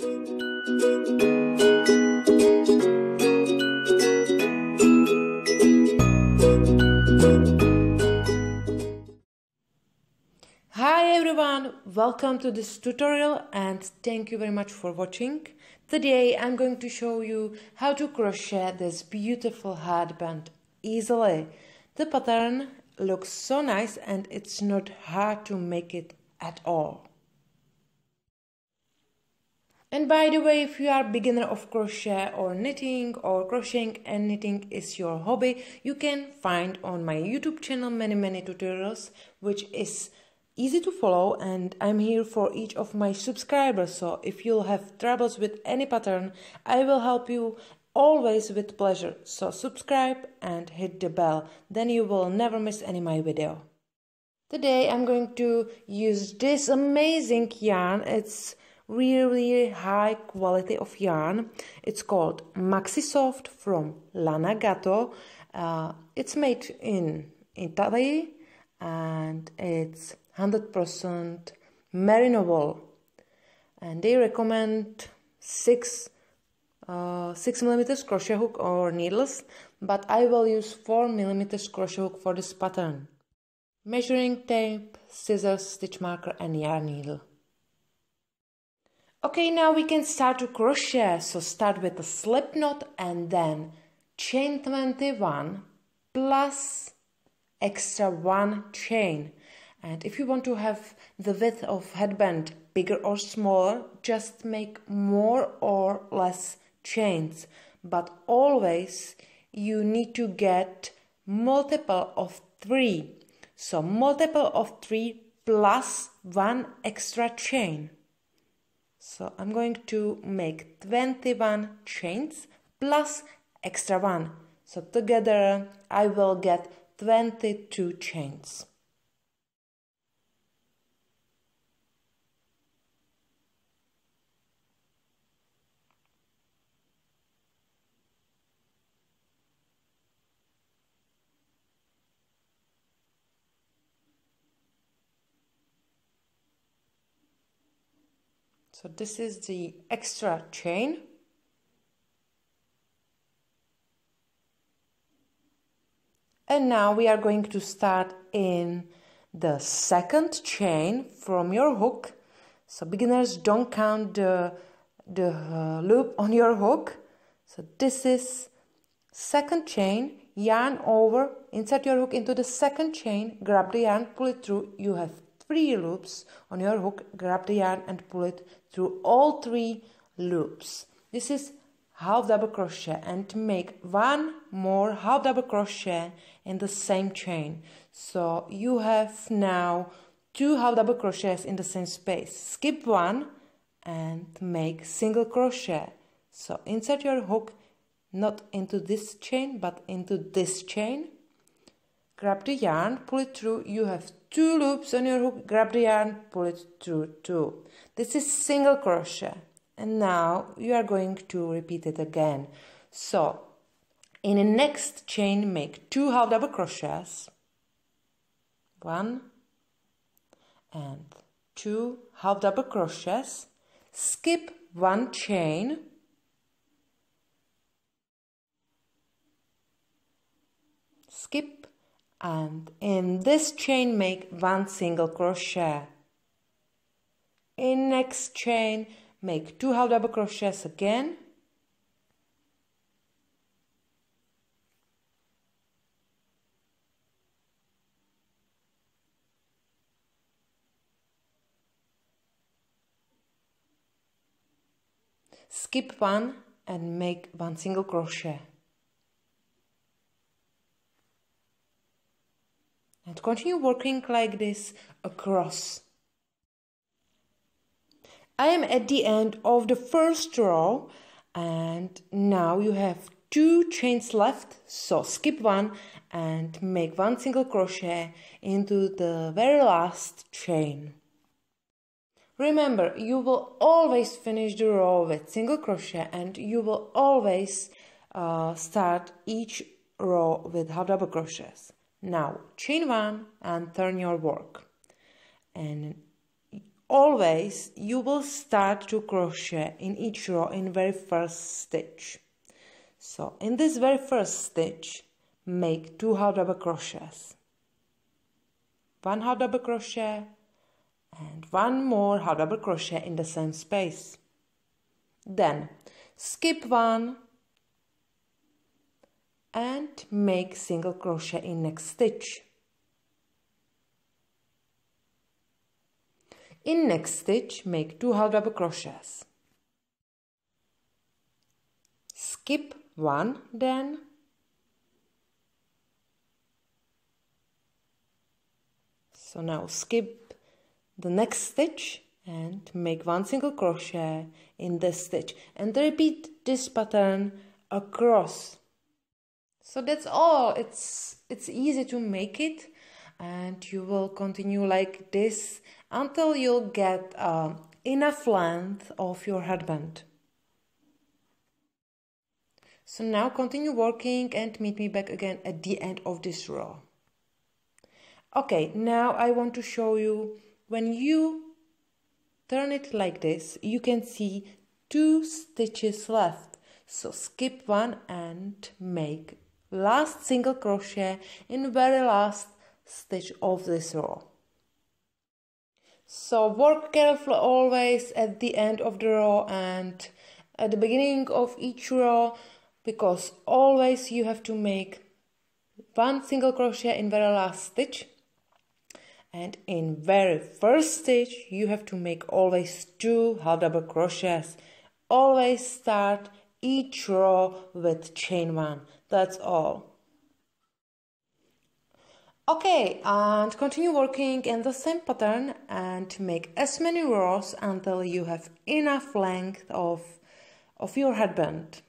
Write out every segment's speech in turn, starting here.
Hi everyone, welcome to this tutorial and thank you very much for watching. Today I'm going to show you how to crochet this beautiful headband easily. The pattern looks so nice and it's not hard to make it at all. And by the way, if you are a beginner of crochet or knitting or crocheting and knitting is your hobby, you can find on my YouTube channel many tutorials which is easy to follow, and I'm here for each of my subscribers, so if you'll have troubles with any pattern, I will help you always with pleasure. So subscribe and hit the bell, then you will never miss any of my video. Today I'm going to use this amazing yarn. It's really high quality of yarn. It's called Maxi Soft from Lana Gatto. It's made in Italy and it's 100% merino wool, and they recommend 6mm crochet hook or needles, but I will use 4mm crochet hook for this pattern. Measuring tape, scissors, stitch marker and yarn needle. Okay, now we can start to crochet. So start with a slip knot and then chain 21 plus extra 1 chain. And if you want to have the width of headband bigger or smaller, just make more or less chains. But always you need to get multiple of 3. So multiple of 3 plus 1 extra chain. So I'm going to make 21 chains plus extra 1. So together I will get 22 chains. So this is the extra chain. And now we are going to start in the second chain from your hook. So beginners, don't count the loop on your hook. So this is second chain, yarn over, insert your hook into the second chain, grab the yarn, pull it through. You have 3 loops on your hook, grab the yarn and pull it through all 3 loops. This is half double crochet, and make 1 more half double crochet in the same chain. So you have now 2 half double crochets in the same space. Skip 1 and make single crochet. So insert your hook not into this chain but into this chain. Grab the yarn, pull it through. You have 2 loops on your hook, grab the yarn, pull it through 2. This is single crochet. And now you are going to repeat it again. So in the next chain make 2 half double crochets. 1 and 2 half double crochets. Skip 1 chain. Skip. And in this chain make 1 single crochet. In next chain make 2 half double crochets again. Skip 1 and make 1 single crochet. And continue working like this across. I am at the end of the first row and now you have 2 chains left, so skip 1 and make 1 single crochet into the very last chain. Remember, you will always finish the row with single crochet and you will always start each row with half double crochets. Now chain 1 and turn your work, and always you will start to crochet in each row in very first stitch. So in this very first stitch, make 2 half double crochets, 1 half double crochet and 1 more half double crochet in the same space. Then skip 1 and make single crochet in next stitch. In next stitch, make 2 half double crochets. Skip 1 then. So now skip the next stitch and make 1 single crochet in this stitch and repeat this pattern across. So that's all. It's easy to make it, and you will continue like this until you'll get enough length of your headband. So now continue working and meet me back again at the end of this row. Okay, now I want to show you when you turn it like this, you can see 2 stitches left. So skip 1 and make last single crochet in very last stitch of this row. So work carefully always at the end of the row and at the beginning of each row, because always you have to make 1 single crochet in very last stitch, and in very first stitch you have to make always 2 half double crochets. Always start each row with chain 1. That's all. Okay, and continue working in the same pattern and make as many rows until you have enough length of your headband.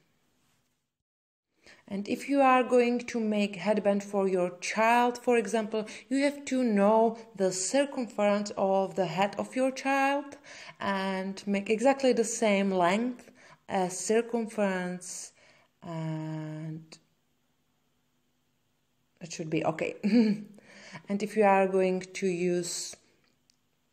And if you are going to make headband for your child, for example, you have to know the circumference of the head of your child and make exactly the same length as circumference, and it should be okay. And if you are going to use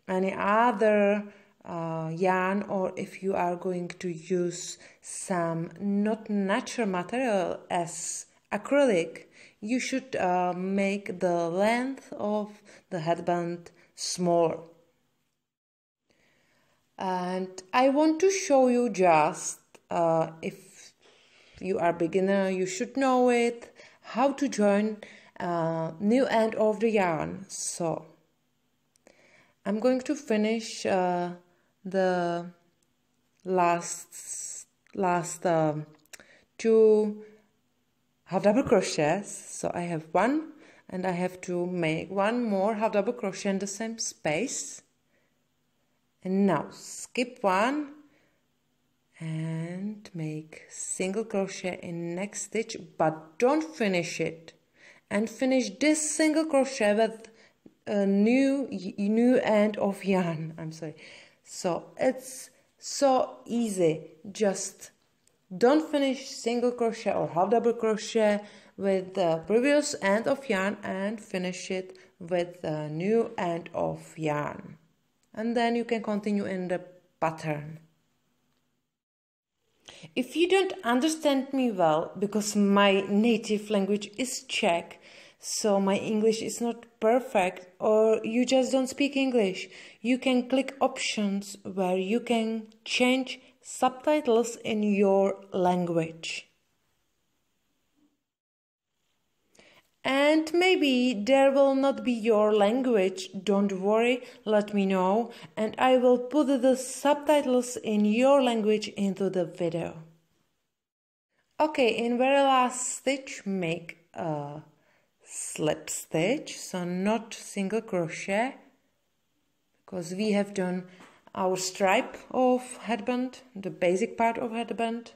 any other yarn, or if you are going to use some not natural material as acrylic, you should make the length of the headband smaller. And I want to show you just, if you are beginner, you should know it, how to join new end of the yarn. So I'm going to finish the last 2 half double crochets. So I have 1 and I have to make 1 more half double crochet in the same space. And now skip 1 and make single crochet in next stitch, but don't finish it, and finish this single crochet with a new end of yarn. I'm sorry. So it's so easy. Just don't finish single crochet or half double crochet with the previous end of yarn and finish it with the new end of yarn, and then you can continue in the pattern. If you don't understand me well, because my native language is Czech, so my English is not perfect, or you just don't speak English, you can click options where you can change subtitles in your language. And maybe there will not be your language, don't worry, let me know, and I will put the subtitles in your language into the video. Okay, in very last stitch make a slip stitch, so not single crochet, because we have done our stripe of headband, the basic part of headband.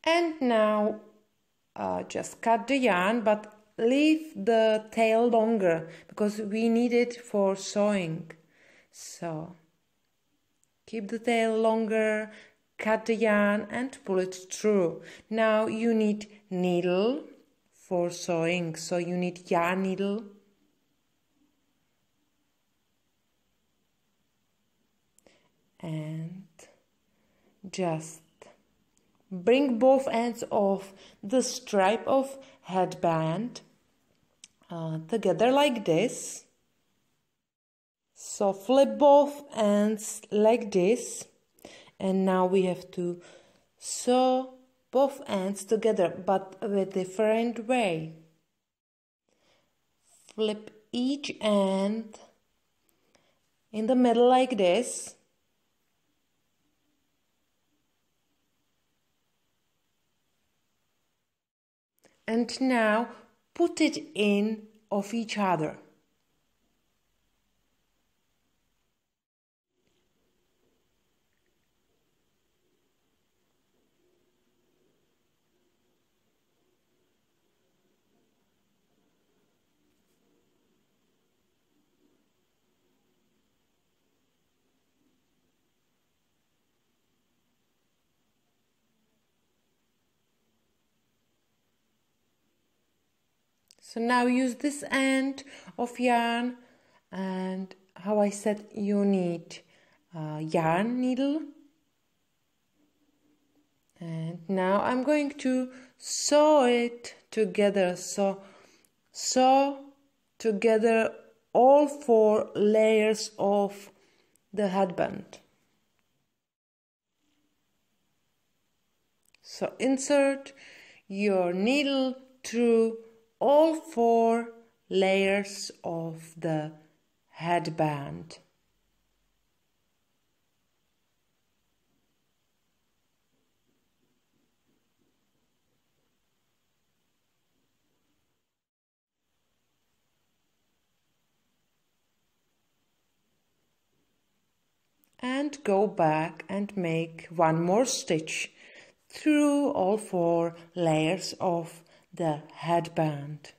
And now just cut the yarn, but leave the tail longer because we need it for sewing. So keep the tail longer, cut the yarn and pull it through. Now you need needle for sewing, so you need yarn needle. and just bring both ends of the stripe of headband together like this. So flip both ends like this, and now we have to sew both ends together, but a different way. Flip each end in the middle like this. And now put it in of each other. So now use this end of yarn, and how I said, you need a yarn needle. And now I'm going to sew it together. So sew together all 4 layers of the headband. So insert your needle through all 4 layers of the headband. And go back and make one more stitch through all 4 layers of the headband,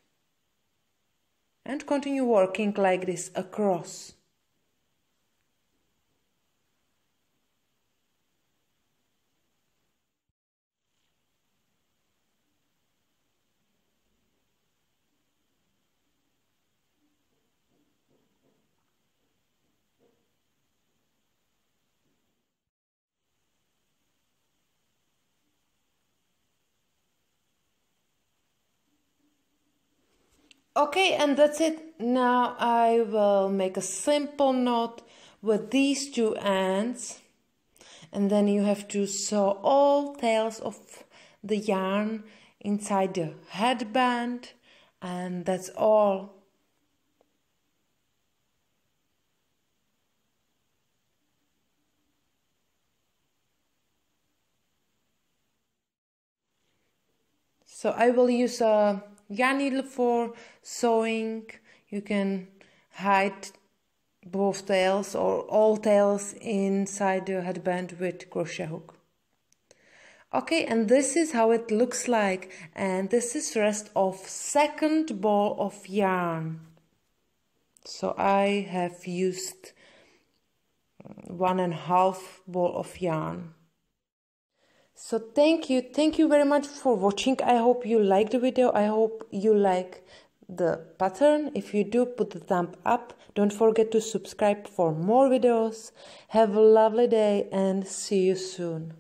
and continue working like this across. Okay, and that's it. Now I will make a simple knot with these 2 ends, and then you have to sew all tails of the yarn inside the headband, and that's all. So I will use a yarn needle for sewing. You can hide both tails or all tails inside the headband with crochet hook. Okay, and this is how it looks like, and this is rest of second ball of yarn. So I have used 1.5 ball of yarn. So thank you very much for watching. I hope you liked the video. I hope you like the pattern. If you do, put the thumb up. Don't forget to subscribe for more videos. Have a lovely day and see you soon.